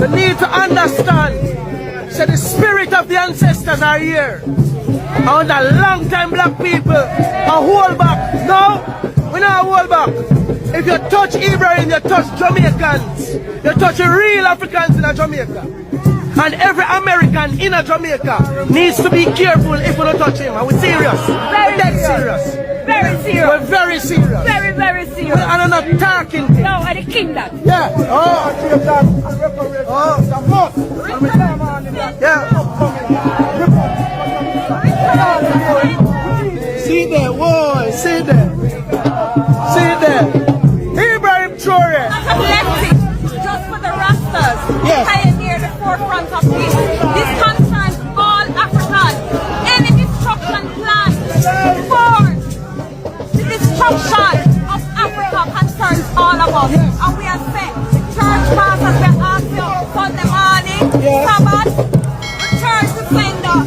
You need to understand. So the spirit of the ancestors are here. And the long time black people are hold back. No, we not hold back. If you touch Ibrahim, you touch Jamaicans. You touch real Africans in Jamaica. And every American in Jamaica needs to be careful if we don't touch him. Are we serious? Very serious. Very serious. We're very serious. Very, very serious. And I'm not talking to you. No, I the king that. Yeah. Yeah. See there, boy. See there. See there. Ibrahim Traoré. As a collective, just for the Rastas, yes. Pioneer the forefront of this. This concerns all Africans. Any destruction plan for the destruction of Africa concerns all of us. And we are set. The church pastors were asked you Sunday morning, Sabbath, return to sender.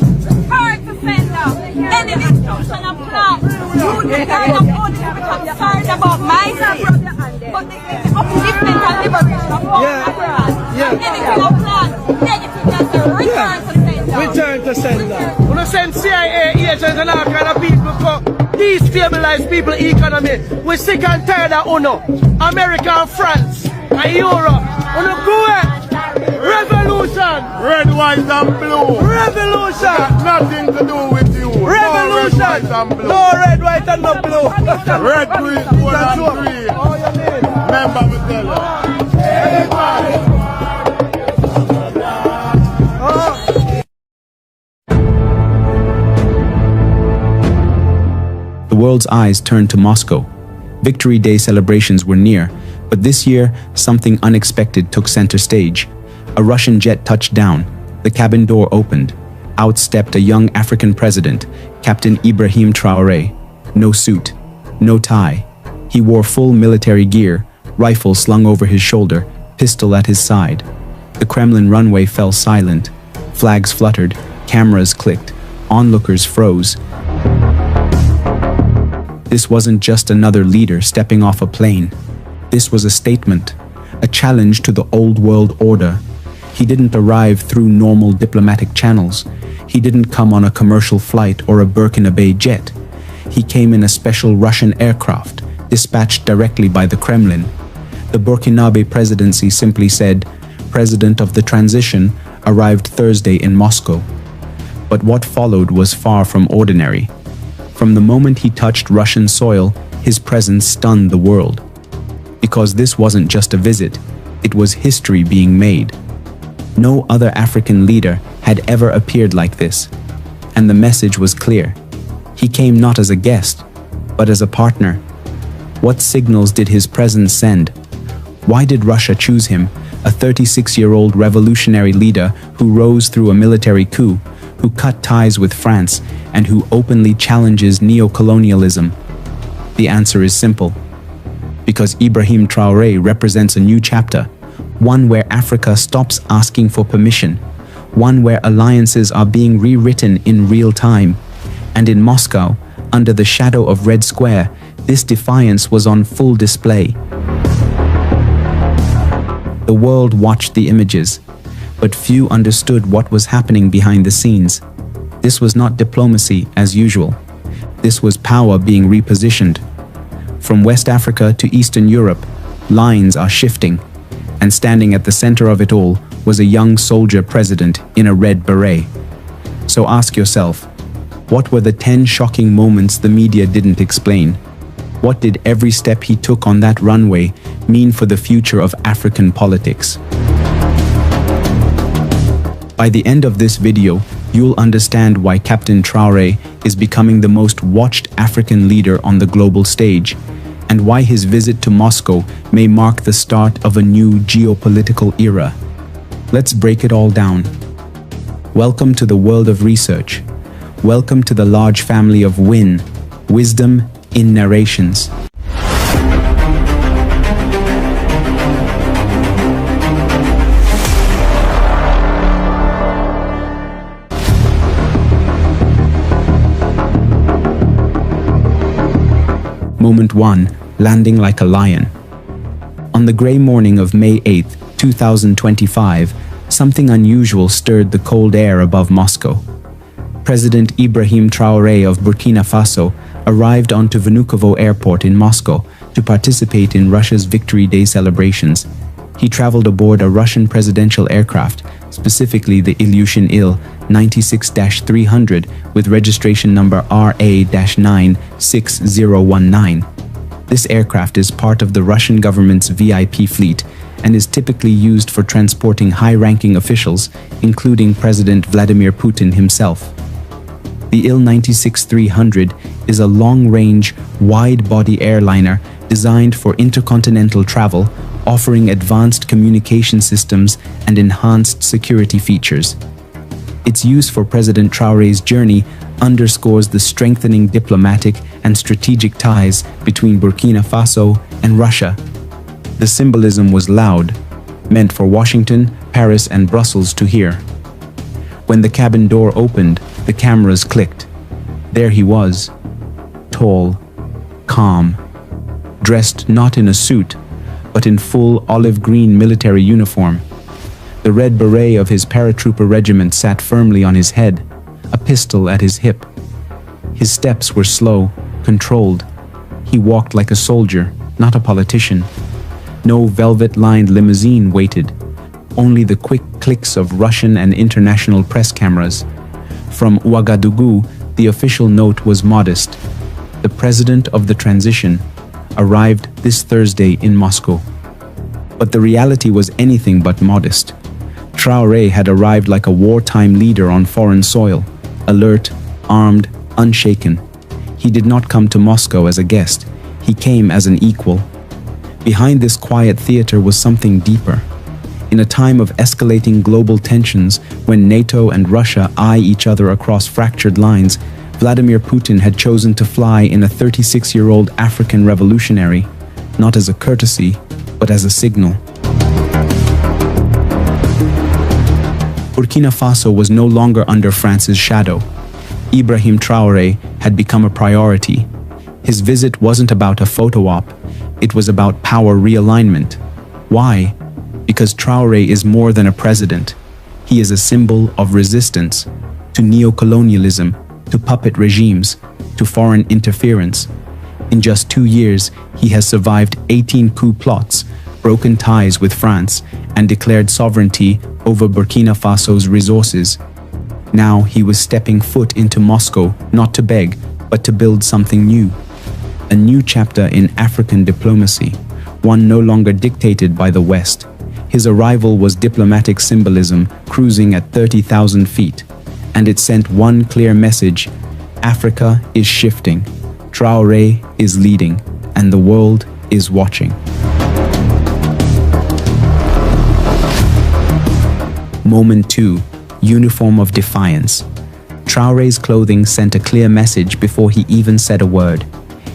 Return to sender. Any destruction of plan. You decide of only to be concerned about myself, but the upliftment and liberation of all Africans. Anything of plan, anything that's a return to sender. Return to sender. We don't send CIA agents and all kind of people for destabilize people's economy. We're sick and tired of UNO, America and France and Europe. We don't go ahead. Revolution. Red, white and blue. Revolution. Nothing to do with you. Revolution. No red, white and blue. No red, white and no blue. Red, green, gold and green. Remember me tell you. The world's eyes turned to Moscow. Victory Day celebrations were near, but this year, something unexpected took center stage. A Russian jet touched down. The cabin door opened. Out stepped a young African president, Captain Ibrahim Traoré. No suit, no tie. He wore full military gear, rifle slung over his shoulder, pistol at his side. The Kremlin runway fell silent. Flags fluttered, cameras clicked, onlookers froze. This wasn't just another leader stepping off a plane. This was a statement, a challenge to the old world order. He didn't arrive through normal diplomatic channels. He didn't come on a commercial flight or a Burkina Bay jet. He came in a special Russian aircraft, dispatched directly by the Kremlin. The Burkinabe presidency simply said, "President of the transition arrived Thursday in Moscow." But what followed was far from ordinary. From the moment he touched Russian soil, his presence stunned the world. Because this wasn't just a visit, it was history being made. No other African leader had ever appeared like this. And the message was clear. He came not as a guest, but as a partner. What signals did his presence send? Why did Russia choose him, a 36-year-old revolutionary leader who rose through a military coup, who cut ties with France, and who openly challenges neo-colonialism? The answer is simple. Because Ibrahim Traoré represents a new chapter, one where Africa stops asking for permission, one where alliances are being rewritten in real time. And in Moscow, under the shadow of Red Square, this defiance was on full display. The world watched the images, but few understood what was happening behind the scenes. This was not diplomacy as usual. This was power being repositioned. From West Africa to Eastern Europe, lines are shifting, and standing at the center of it all was a young soldier president in a red beret. So ask yourself, what were the 10 shocking moments the media didn't explain? What did every step he took on that runway mean for the future of African politics? By the end of this video, you'll understand why Captain Traoré is becoming the most watched African leader on the global stage, and why his visit to Moscow may mark the start of a new geopolitical era. Let's break it all down. Welcome to the world of research. Welcome to the large family of wisdom in narrations. Moment 1. Landing like a lion. On the grey morning of May 8, 2025, something unusual stirred the cold air above Moscow. President Ibrahim Traoré of Burkina Faso arrived onto Vnukovo Airport in Moscow to participate in Russia's Victory Day celebrations. He traveled aboard a Russian presidential aircraft, specifically the Ilyushin Il-96-300 with registration number RA-96019. This aircraft is part of the Russian government's VIP fleet and is typically used for transporting high-ranking officials, including President Vladimir Putin himself. The Il-96-300 is a long-range, wide-body airliner designed for intercontinental travel, offering advanced communication systems and enhanced security features. Its use for President Traoré's journey underscores the strengthening diplomatic and strategic ties between Burkina Faso and Russia. The symbolism was loud, meant for Washington, Paris, and Brussels to hear. When the cabin door opened, the cameras clicked. There he was, tall, calm, dressed not in a suit, but in full olive green military uniform. The red beret of his paratrooper regiment sat firmly on his head, a pistol at his hip. His steps were slow, controlled. He walked like a soldier, not a politician. No velvet-lined limousine waited, only the quick clicks of Russian and international press cameras. From Ouagadougou, the official note was modest. The president of the transition arrived this Thursday in Moscow. But the reality was anything but modest. Traoré had arrived like a wartime leader on foreign soil, alert, armed, unshaken. He did not come to Moscow as a guest. He came as an equal. Behind this quiet theater was something deeper. In a time of escalating global tensions, when NATO and Russia eye each other across fractured lines, Vladimir Putin had chosen to fly in a 36-year-old African revolutionary, not as a courtesy, but as a signal. Burkina Faso was no longer under France's shadow. Ibrahim Traoré had become a priority. His visit wasn't about a photo op, it was about power realignment. Why? Because Traoré is more than a president. He is a symbol of resistance to neocolonialism, to puppet regimes, to foreign interference. In just 2 years, he has survived 18 coup plots, broken ties with France, and declared sovereignty over Burkina Faso's resources. Now he was stepping foot into Moscow, not to beg, but to build something new. A new chapter in African diplomacy, one no longer dictated by the West. His arrival was diplomatic symbolism cruising at 30,000 feet, and it sent one clear message: Africa is shifting, Traoré is leading, and the world is watching. Moment 2. Uniform of defiance. Traoré's clothing sent a clear message before he even said a word.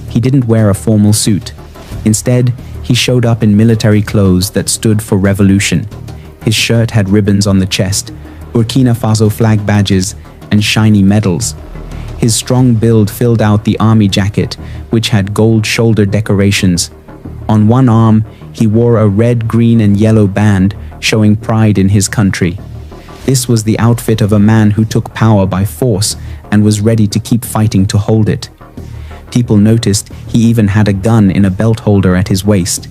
He didn't wear a formal suit. Instead, he showed up in military clothes that stood for revolution. His shirt had ribbons on the chest, Burkina Faso flag badges, and shiny medals. His strong build filled out the army jacket, which had gold shoulder decorations. On one arm, he wore a red, green, and yellow band, showing pride in his country. This was the outfit of a man who took power by force and was ready to keep fighting to hold it. People noticed he even had a gun in a belt holder at his waist,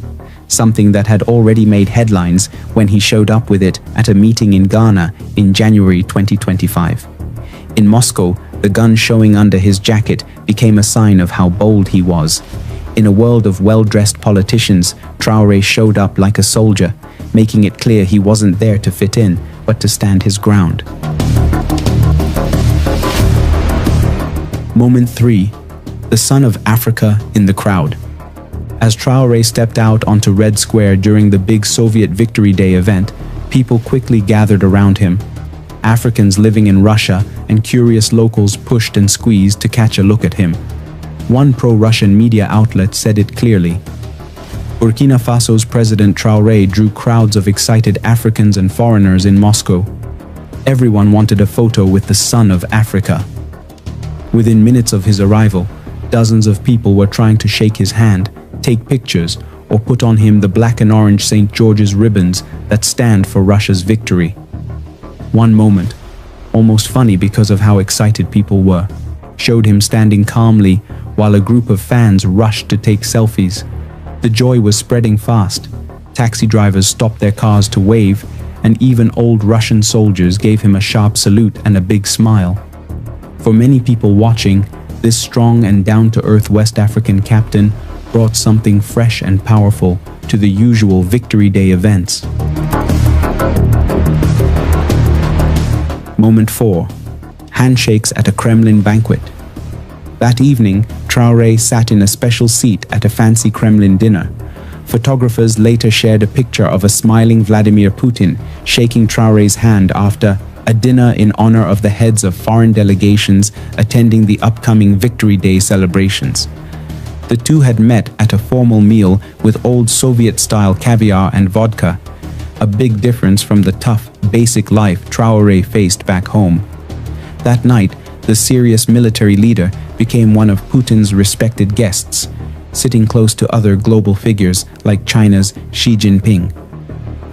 something that had already made headlines when he showed up with it at a meeting in Ghana in January 2025. In Moscow, the gun showing under his jacket became a sign of how bold he was. In a world of well-dressed politicians, Traoré showed up like a soldier, making it clear he wasn't there to fit in, but to stand his ground. Moment 3. The son of Africa in the crowd. As Traoré stepped out onto Red Square during the big Soviet Victory Day event, people quickly gathered around him. Africans living in Russia and curious locals pushed and squeezed to catch a look at him. One pro-Russian media outlet said it clearly. Burkina Faso's President Traoré drew crowds of excited Africans and foreigners in Moscow. Everyone wanted a photo with the son of Africa. Within minutes of his arrival, dozens of people were trying to shake his hand, take pictures, or put on him the black and orange St. George's ribbons that stand for Russia's victory. One moment, almost funny because of how excited people were, showed him standing calmly while a group of fans rushed to take selfies. The joy was spreading fast. Taxi drivers stopped their cars to wave, and even old Russian soldiers gave him a sharp salute and a big smile. For many people watching, this strong and down-to-earth West African captain brought something fresh and powerful to the usual Victory Day events. Moment 4. Handshakes at a Kremlin banquet. That evening, Traoré sat in a special seat at a fancy Kremlin dinner. Photographers later shared a picture of a smiling Vladimir Putin shaking Traoré's hand after a dinner in honor of the heads of foreign delegations attending the upcoming Victory Day celebrations. The two had met at a formal meal with old Soviet-style caviar and vodka, a big difference from the tough, basic life Traoré faced back home. That night, the serious military leader became one of Putin's respected guests, sitting close to other global figures like China's Xi Jinping.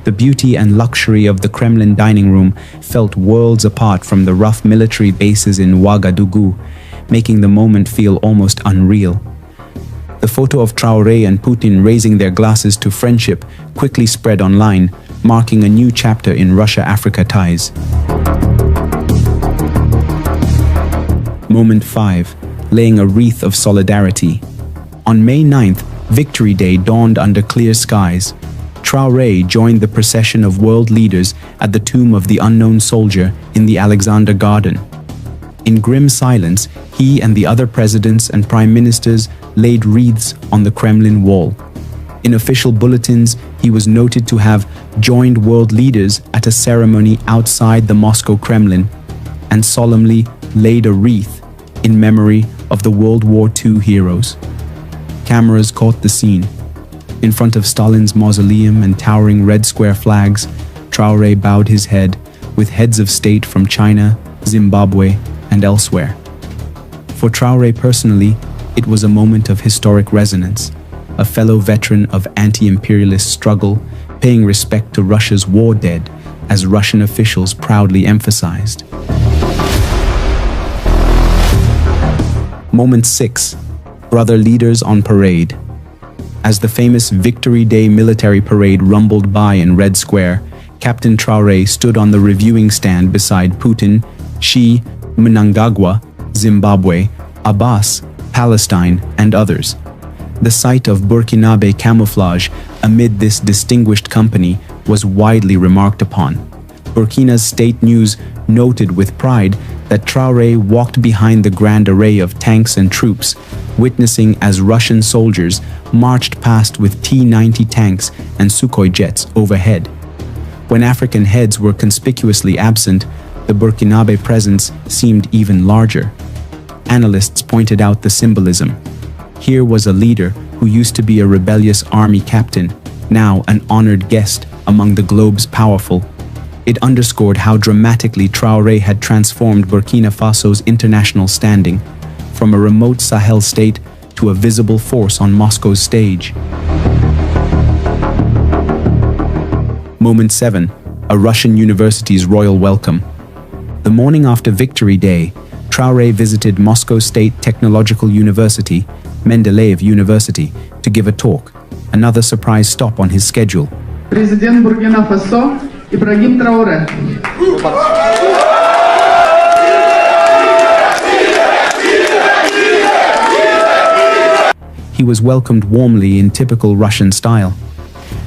The beauty and luxury of the Kremlin dining room felt worlds apart from the rough military bases in Ouagadougou, making the moment feel almost unreal. The photo of Traoré and Putin raising their glasses to friendship quickly spread online, marking a new chapter in Russia-Africa ties. Moment 5. Laying a wreath of solidarity. On May 9th, Victory Day dawned under clear skies. Traoré joined the procession of world leaders at the tomb of the unknown soldier in the Alexander Garden. In grim silence, he and the other presidents and prime ministers laid wreaths on the Kremlin wall. In official bulletins, he was noted to have joined world leaders at a ceremony outside the Moscow Kremlin and solemnly laid a wreath in memory of the World War II heroes. Cameras caught the scene. In front of Stalin's mausoleum and towering red square flags, Traoré bowed his head with heads of state from China, Zimbabwe, and elsewhere. For Traoré personally, it was a moment of historic resonance, a fellow veteran of anti-imperialist struggle paying respect to Russia's war dead, as Russian officials proudly emphasized. Moment 6. Brother leaders on parade. As the famous Victory Day military parade rumbled by in Red Square, Captain Traoré stood on the reviewing stand beside Putin, Xi, Mnangagwa, Zimbabwe, Abbas, Palestine, and others. The sight of Burkinabe camouflage amid this distinguished company was widely remarked upon. Burkina's state news noted with pride that Traoré walked behind the grand array of tanks and troops, witnessing as Russian soldiers marched past with T-90 tanks and Sukhoi jets overhead. When African heads were conspicuously absent, the Burkinabe presence seemed even larger. Analysts pointed out the symbolism. Here was a leader who used to be a rebellious army captain, now an honored guest among the globe's powerful. It underscored how dramatically Traoré had transformed Burkina Faso's international standing, from a remote Sahel state to a visible force on Moscow's stage. Moment 7. A Russian university's royal welcome. The morning after Victory Day, Traoré visited Moscow State Technological University, Mendeleev University, to give a talk, another surprise stop on his schedule. President Burkina Faso, Ibrahim Traoré. He was welcomed warmly in typical Russian style.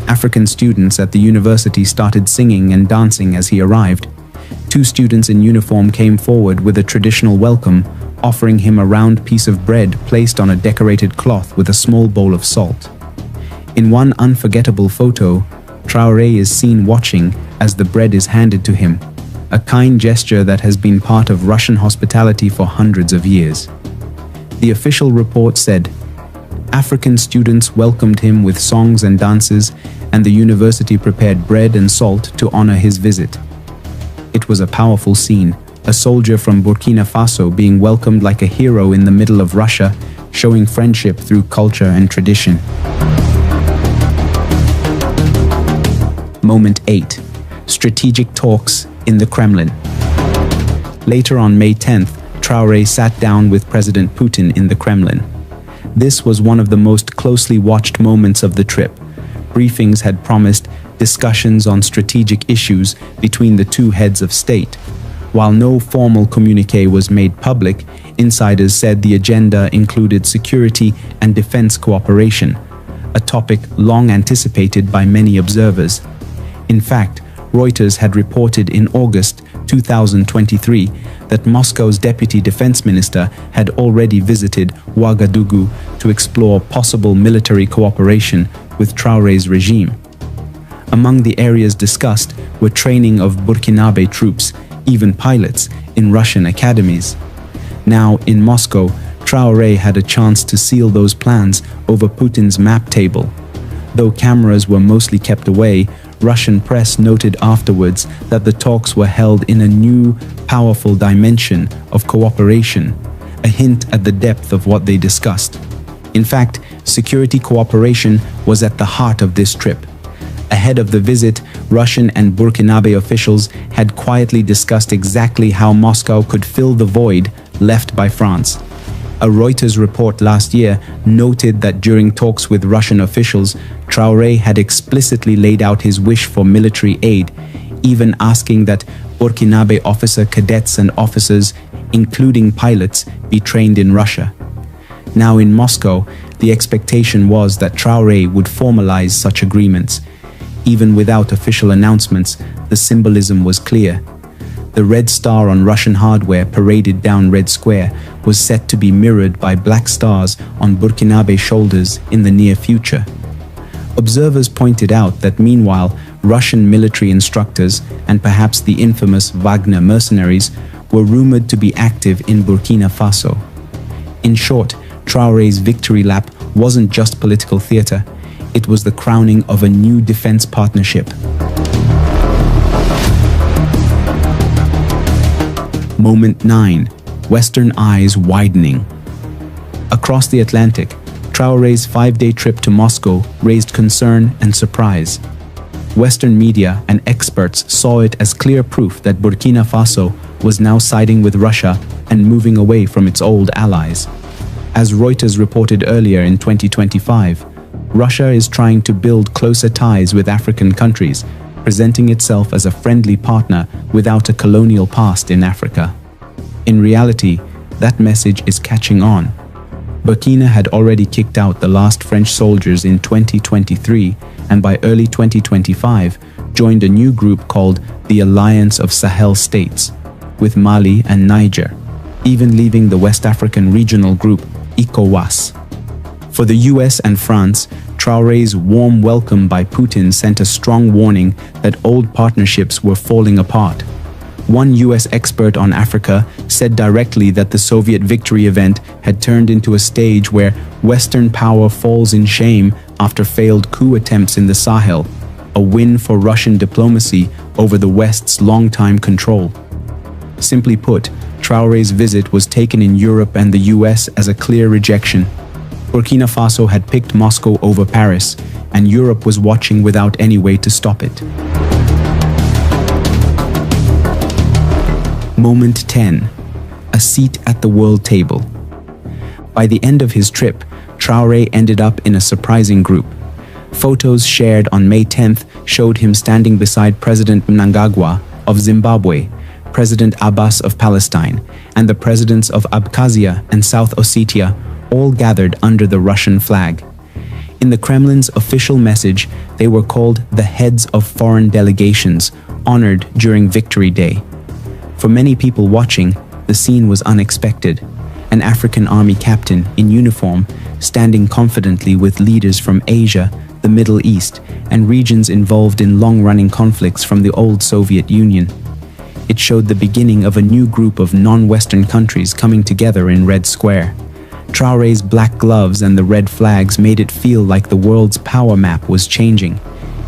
African students at the university started singing and dancing as he arrived. 2 students in uniform came forward with a traditional welcome, offering him a round piece of bread placed on a decorated cloth with a small bowl of salt. In one unforgettable photo, Traoré is seen watching as the bread is handed to him, a kind gesture that has been part of Russian hospitality for hundreds of years. The official report said, African students welcomed him with songs and dances, and the university prepared bread and salt to honor his visit. It was a powerful scene, a soldier from Burkina Faso being welcomed like a hero in the middle of Russia, showing friendship through culture and tradition. Moment 8. Strategic talks in the Kremlin. Later on May 10th, Traoré sat down with President Putin in the Kremlin. This was one of the most closely watched moments of the trip. Briefings had promised discussions on strategic issues between the two heads of state. While no formal communique was made public, insiders said the agenda included security and defense cooperation, a topic long anticipated by many observers. In fact, Reuters had reported in August 2023 that Moscow's deputy defense minister had already visited Ouagadougou to explore possible military cooperation with Traoré's regime. Among the areas discussed were training of Burkinabe troops, even pilots, in Russian academies. Now, in Moscow, Traoré had a chance to seal those plans over Putin's map table. Though cameras were mostly kept away, Russian press noted afterwards that the talks were held in a new, powerful dimension of cooperation, a hint at the depth of what they discussed. In fact, security cooperation was at the heart of this trip. Ahead of the visit, Russian and Burkinabe officials had quietly discussed exactly how Moscow could fill the void left by France. A Reuters report last year noted that during talks with Russian officials, Traoré had explicitly laid out his wish for military aid, even asking that Burkinabe officer cadets and officers, including pilots, be trained in Russia. Now in Moscow, the expectation was that Traoré would formalize such agreements. Even without official announcements, the symbolism was clear. The red star on Russian hardware paraded down Red Square was set to be mirrored by black stars on Burkinabe shoulders in the near future. Observers pointed out that meanwhile, Russian military instructors and perhaps the infamous Wagner mercenaries were rumored to be active in Burkina Faso. In short, Traoré's victory lap wasn't just political theater, it was the crowning of a new defense partnership. Moment 9. Western eyes widening. Across the Atlantic, Traoré's 5-day trip to Moscow raised concern and surprise. Western media and experts saw it as clear proof that Burkina Faso was now siding with Russia and moving away from its old allies. As Reuters reported earlier in 2025, Russia is trying to build closer ties with African countries, presenting itself as a friendly partner without a colonial past in Africa. In reality, that message is catching on. Burkina had already kicked out the last French soldiers in 2023 and by early 2025 joined a new group called the Alliance of Sahel States, with Mali and Niger, even leaving the West African regional group ECOWAS. For the US and France, Traoré's warm welcome by Putin sent a strong warning that old partnerships were falling apart. One US expert on Africa said directly that the Soviet victory event had turned into a stage where Western power falls in shame after failed coup attempts in the Sahel, a win for Russian diplomacy over the West's longtime control. Simply put, Traoré's visit was taken in Europe and the US as a clear rejection. Burkina Faso had picked Moscow over Paris, and Europe was watching without any way to stop it. Moment 10. A seat at the world table. By the end of his trip, Traoré ended up in a surprising group. Photos shared on May 10th showed him standing beside President Mnangagwa of Zimbabwe, President Abbas of Palestine, and the presidents of Abkhazia and South Ossetia, all gathered under the Russian flag. In the Kremlin's official message, they were called the heads of foreign delegations, honored during Victory Day. For many people watching, the scene was unexpected. An African army captain in uniform, standing confidently with leaders from Asia, the Middle East, and regions involved in long-running conflicts from the old Soviet Union. It showed the beginning of a new group of non-Western countries coming together in Red Square. Traoré's black gloves and the red flags made it feel like the world's power map was changing.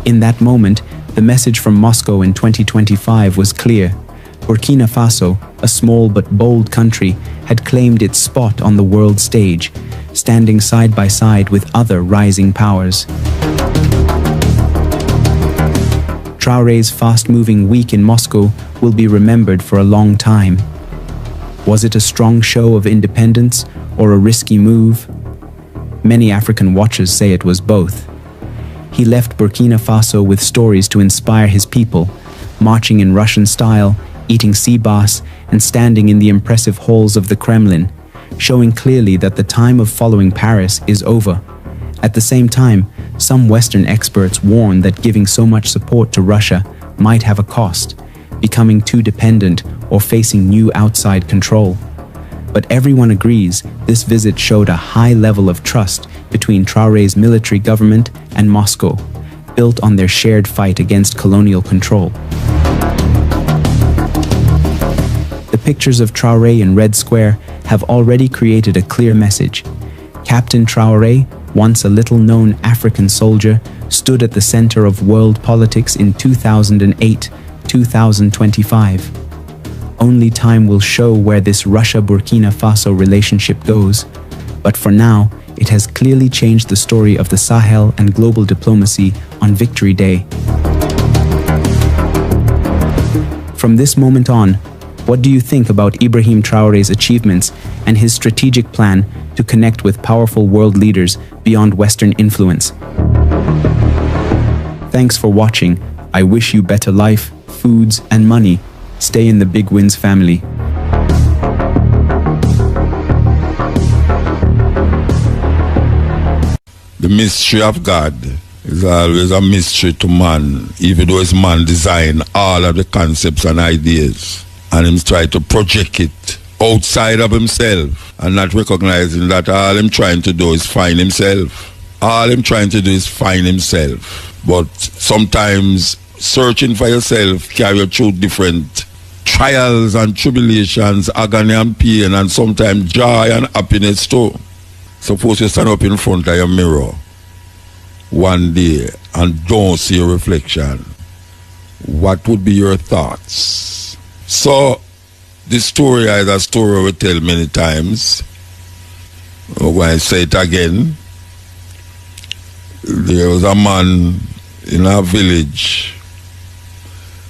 In that moment, the message from Moscow in 2025 was clear. Burkina Faso, a small but bold country, had claimed its spot on the world stage, standing side by side with other rising powers. Traoré's fast-moving week in Moscow will be remembered for a long time. Was it a strong show of independence or a risky move? Many African watchers say it was both. He left Burkina Faso with stories to inspire his people, marching in Russian style, eating sea bass, and standing in the impressive halls of the Kremlin, showing clearly that the time of following Paris is over. At the same time, some Western experts warn that giving so much support to Russia might have a cost, becoming too dependent or facing new outside control. But everyone agrees this visit showed a high level of trust between Traoré's military government and Moscow, built on their shared fight against colonial control. The pictures of Traoré in Red Square have already created a clear message. Captain Traoré, once a little-known African soldier, stood at the center of world politics in 2008-2025. Only time will show where this Russia-Burkina Faso relationship goes, but for now, it has clearly changed the story of the Sahel and global diplomacy on Victory Day. From this moment on, what do you think about Ibrahim Traoré's achievements and his strategic plan to connect with powerful world leaders beyond Western influence? Thanks for watching. I wish you better life, foods, and money. Stay in the Big Wins family. The mystery of God is always a mystery to man, even though it's man design all of the concepts and ideas, and him try to project it outside of himself and not recognizing that all him trying to do is find himself. All him trying to do is find himself. But sometimes searching for yourself carry you through different trials and tribulations, agony and pain, and sometimes joy and happiness too. Suppose you stand up in front of your mirror one day and don't see your reflection. What would be your thoughts? So, this story is a story we tell many times. I'm going to say it again. There was a man in a village,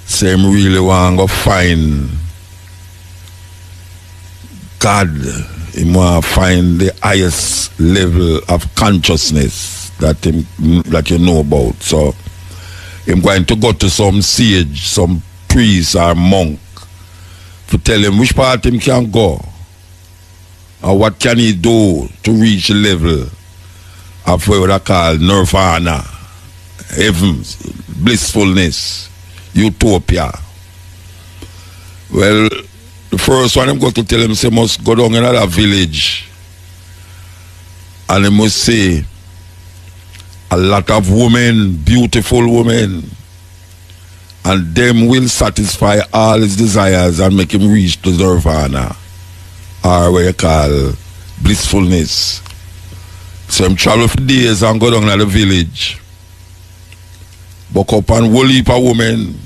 say him really want to find God. He want to find the highest level of consciousness that you know about. So I'm going to go to some sage, some priest or monk, to tell him which part him can go or what can he do to reach the level of what I call nirvana, heaven, blissfulness, utopia. Well, the first one I'm going to tell him, he must go down in another village and he must see a lot of women, beautiful women, and them will satisfy all his desires and make him reach to nirvana, or what you call blissfulness. So I'm travel for days and go down to the village, buck up and whole heap of women,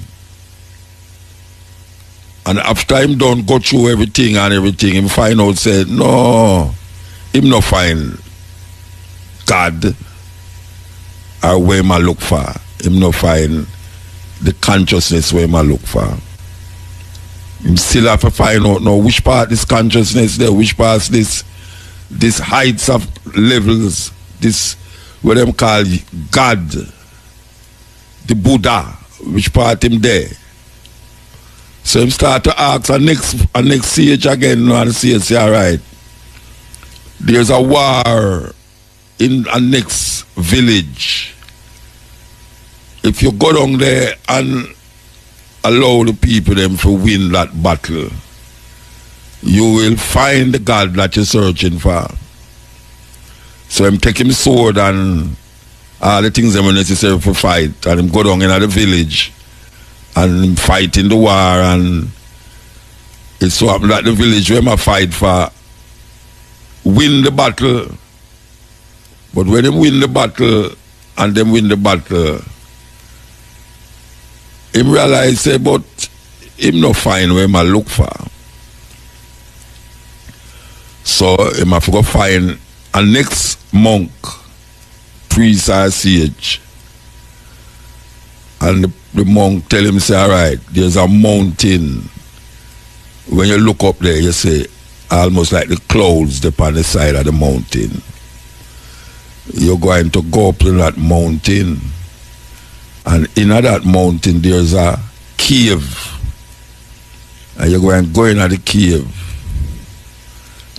and after him done go through everything, him find out, say, no, him not find God or where him a look for. Him not find the consciousness where him a look for. Him still have to find out now which part this consciousness there, which part this heights of levels, this what them call God, the Buddha, which part him there. So him start to ask a next sage again, and the sage say, all right, there's a war in a next village. If you go down there and allow the people them to win that battle, you will find the God that you're searching for. So him take him sword and all the things that are necessary for fight, and him go down in the village and fight in the war, and it's so happen that the village where I fight for win the battle. But when they win the battle and them win the battle, him realize, say, but him not find where I look for. So him have to go find a next monk, priest or sage. And the monk tell him, say, all right, there's a mountain. When you look up there, you see almost like the clouds upon the side of the mountain. You're going to go up to that mountain, and in that mountain there's a cave. And you're going to go into the cave,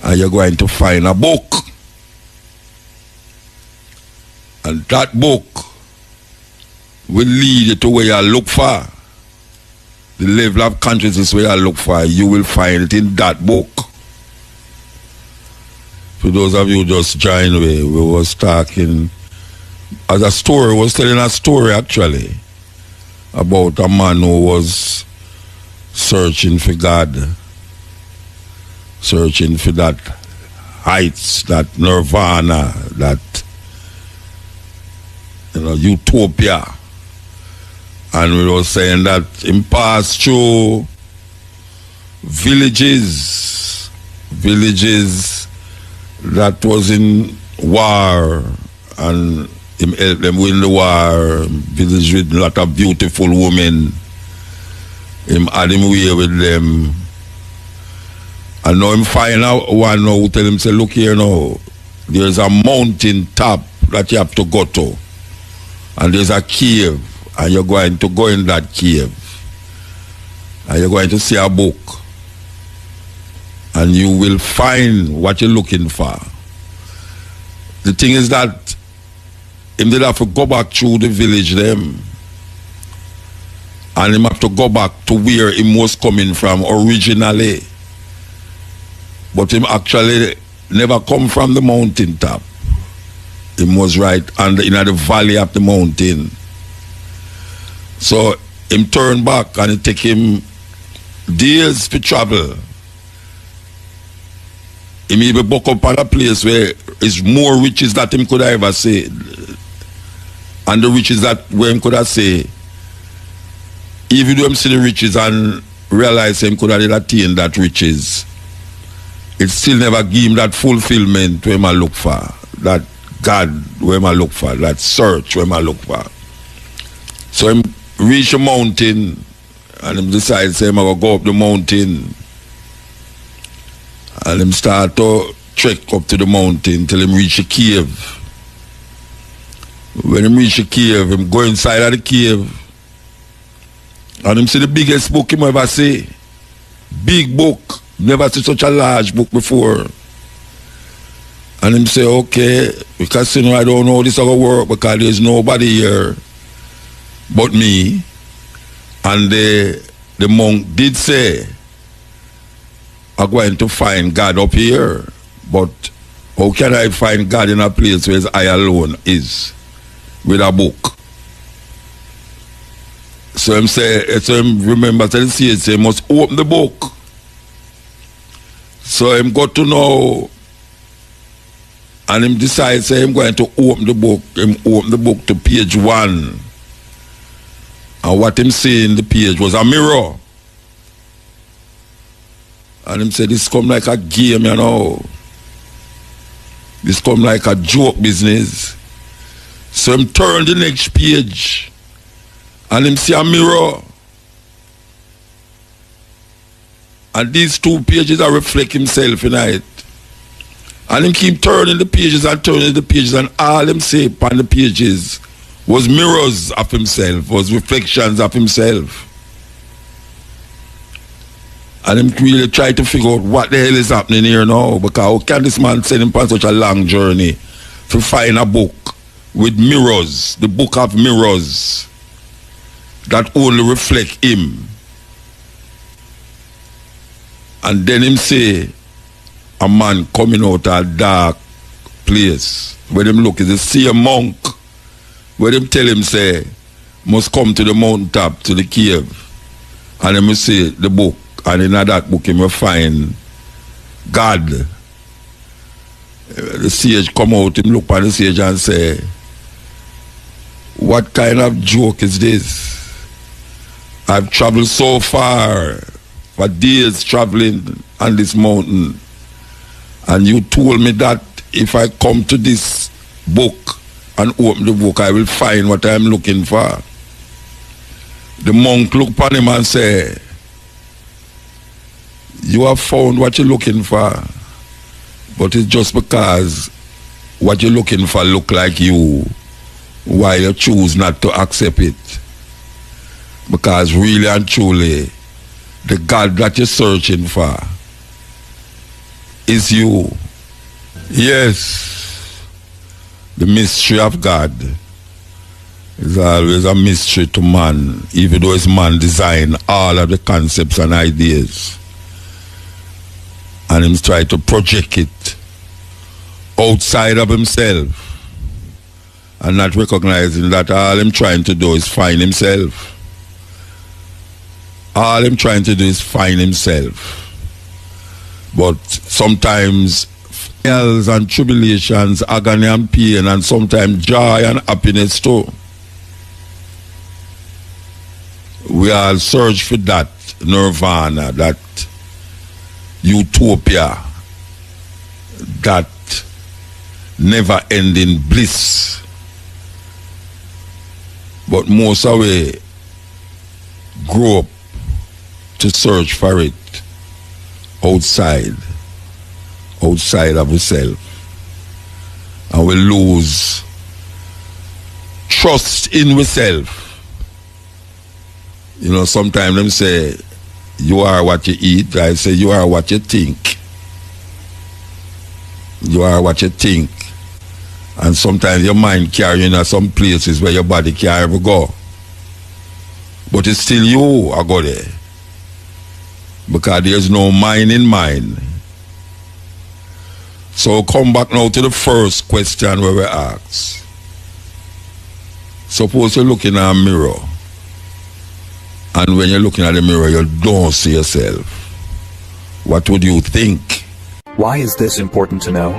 and you're going to find a book. And that book will lead you to where you look for. The level of consciousness where you look for, you will find it in that book. For those of you who just joined me, we was talking as a story, was telling a story actually about a man who was searching for God, searching for that heights, that nirvana, that utopia. And we were saying that he passed through villages that was in war, and him helped them win the war. Village with a lot of beautiful women. Him had him way with them. And now him find out one now who tell him, say, look here now, there's a mountain top that you have to go to. And there's a cave, and you're going to go in that cave. And you're going to see a book. And you will find what you're looking for. The thing is that him did have to go back through the village them. And him have to go back to where he was coming from originally. But him actually never come from the mountain top. He was right in the valley of the mountain. So him turn back, and it take him days to travel. He may be buck up at a place where it's more riches that him could ever say. And the riches that where him could have say, even though him see the riches and realize him could have attained that riches, it still never give him that fulfillment where I look for. That God where I look for. That search where I look for. So him reach a mountain, and him decide say I'm gonna go up the mountain. And him start to trek up to the mountain till him reach a cave. When him reach a cave, him go inside of the cave, and him see the biggest book him ever see. Big book. Never see such a large book before. And him say, okay, because you know I don't know how this is going to work, because there's nobody here but me. And the monk did say, I'm going to find God up here, but how can I find God in a place where I alone is with a book? So him say, so him remember to say, he must open the book. So him got to know, and him decide say him going to open the book. Him open the book to page 1. And what him see in the page was a mirror. And him say, this come like a game, you know. This come like a joke business. So him turn the next page, and him see a mirror. And these 2 pages are reflect himself in it. And him keep turning the pages and turning the pages, and all him say upon the pages was mirrors of himself, was reflections of himself. And him really try to figure out what the hell is happening here now, because how can this man send him on such a long journey to find a book with mirrors, the book of mirrors that only reflect him. And then him say, a man coming out of a dark place. When him look, is the same monk. When him tell him say, must come to the mountain top, to the cave. And him say the book. And in that book him will find God. The sage come out, him look at the sage and say, what kind of joke is this? I've traveled so far, for days traveling on this mountain, and you told me that if I come to this book and open the book, I will find what I'm looking for. The monk look upon him and say, you have found what you're looking for, but it's just because what you're looking for look like you, why you choose not to accept it. Because really and truly, the God that you're searching for is you. Yes, the mystery of God is always a mystery to man, even though it's man design all of the concepts and ideas. And him try to project it outside of himself and not recognizing that all him trying to do is find himself. All him trying to do is find himself. But sometimes trials and tribulations, agony and pain, and sometimes joy and happiness too. We all search for that nirvana, that utopia, that never-ending bliss. But most of we grow up to search for it outside of ourselves, and we lose trust in ourselves. You know, sometimes them say, you are what you eat. I say, you are what you think. You are what you think. And sometimes your mind carrying you some places where your body can't ever go. But it's still you I go there. Because there's no mind in mind. So come back now to the first question where we ask. Suppose you're looking at a mirror, and when you're looking at the mirror, you don't see yourself. What would you think? Why is this important to know?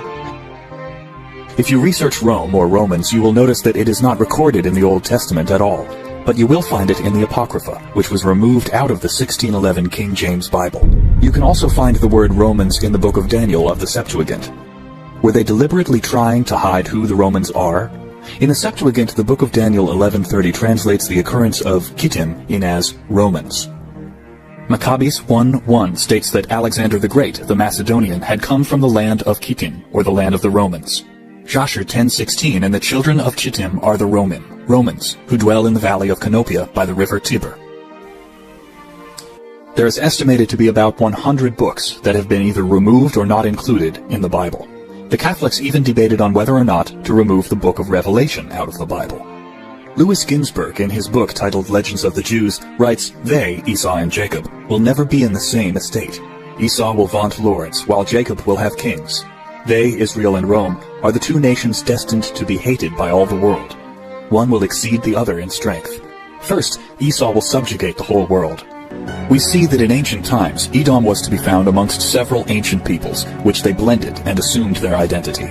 If you research Rome or Romans, you will notice that it is not recorded in the Old Testament at all, but you will find it in the Apocrypha, which was removed out of the 1611 King James Bible. You can also find the word Romans in the book of Daniel of the Septuagint. Were they deliberately trying to hide who the Romans are? In the Septuagint, the book of Daniel 11:30 translates the occurrence of Kittim in as Romans. Maccabees 1:1 states that Alexander the Great, the Macedonian, had come from the land of Kittim, or the land of the Romans. Joshua 10:16, and the children of Chittim are the Romans, who dwell in the valley of Canopia by the river Tiber. There is estimated to be about 100 books that have been either removed or not included in the Bible. The Catholics even debated on whether or not to remove the book of Revelation out of the Bible. Louis Ginsburg, in his book titled Legends of the Jews, writes, "They, Esau and Jacob, will never be in the same estate. Esau will vaunt lords, while Jacob will have kings. They, Israel and Rome, are the two nations destined to be hated by all the world. One will exceed the other in strength. First, Esau will subjugate the whole world." We see that in ancient times, Edom was to be found amongst several ancient peoples, which they blended and assumed their identity.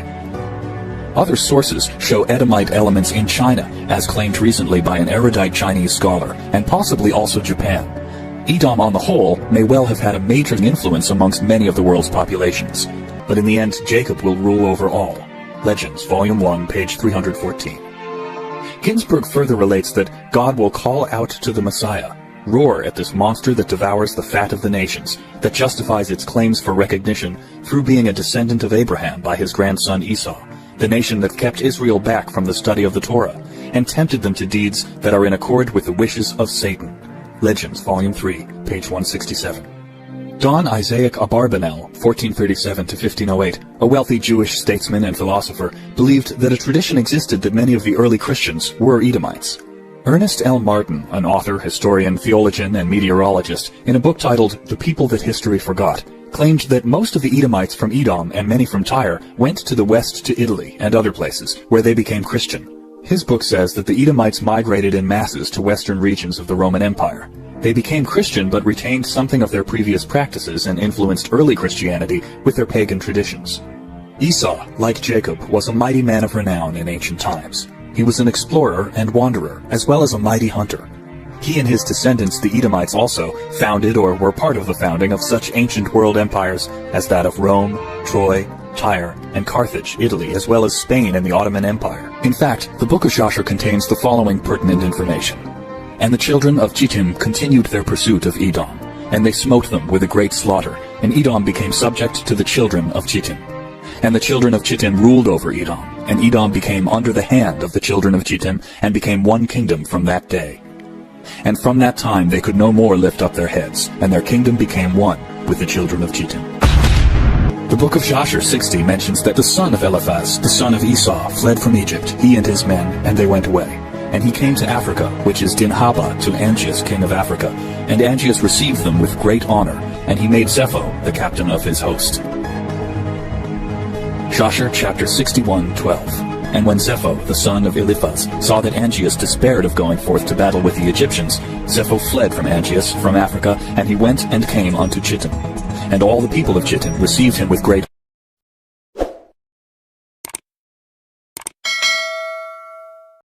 Other sources show Edomite elements in China, as claimed recently by an erudite Chinese scholar, and possibly also Japan. Edom on the whole may well have had a major influence amongst many of the world's populations. But in the end, Jacob will rule over all. Legends, Volume 1, page 314. Ginsburg further relates that God will call out to the Messiah, "Roar at this monster that devours the fat of the nations, that justifies its claims for recognition through being a descendant of Abraham by his grandson Esau, the nation that kept Israel back from the study of the Torah, and tempted them to deeds that are in accord with the wishes of Satan." Legends, Volume 3, page 167. Don Isaac Abarbanel, 1437-1508, a wealthy Jewish statesman and philosopher, believed that a tradition existed that many of the early Christians were Edomites. Ernest L. Martin, an author, historian, theologian, and meteorologist, in a book titled The People That History Forgot, claimed that most of the Edomites from Edom and many from Tyre went to the west to Italy and other places, where they became Christian. His book says that the Edomites migrated in masses to western regions of the Roman Empire. They became Christian but retained something of their previous practices and influenced early Christianity with their pagan traditions. Esau, like Jacob, was a mighty man of renown in ancient times. He was an explorer and wanderer, as well as a mighty hunter. He and his descendants, the Edomites, also founded or were part of the founding of such ancient world empires as that of Rome, Troy, Tyre, and Carthage, Italy, as well as Spain and the Ottoman Empire. In fact, the Book of Joshua contains the following pertinent information. And the children of Chittim continued their pursuit of Edom, and they smote them with a great slaughter, and Edom became subject to the children of Chittim. And the children of Chittim ruled over Edom, and Edom became under the hand of the children of Chittim, and became one kingdom from that day. And from that time they could no more lift up their heads, and their kingdom became one with the children of Chittim. The book of Joshua 60 mentions that the son of Eliphaz, the son of Esau, fled from Egypt, he and his men, and they went away. And he came to Africa, which is Dinhaba, to Angeas, king of Africa. And Angeas received them with great honor, and he made Zepho the captain of his host. Joshua chapter 61:12. And when Zepho, the son of Eliphaz, saw that Angeas despaired of going forth to battle with the Egyptians, Zepho fled from Angeas, from Africa, and he went and came unto Chittim. And all the people of Chittim received him with great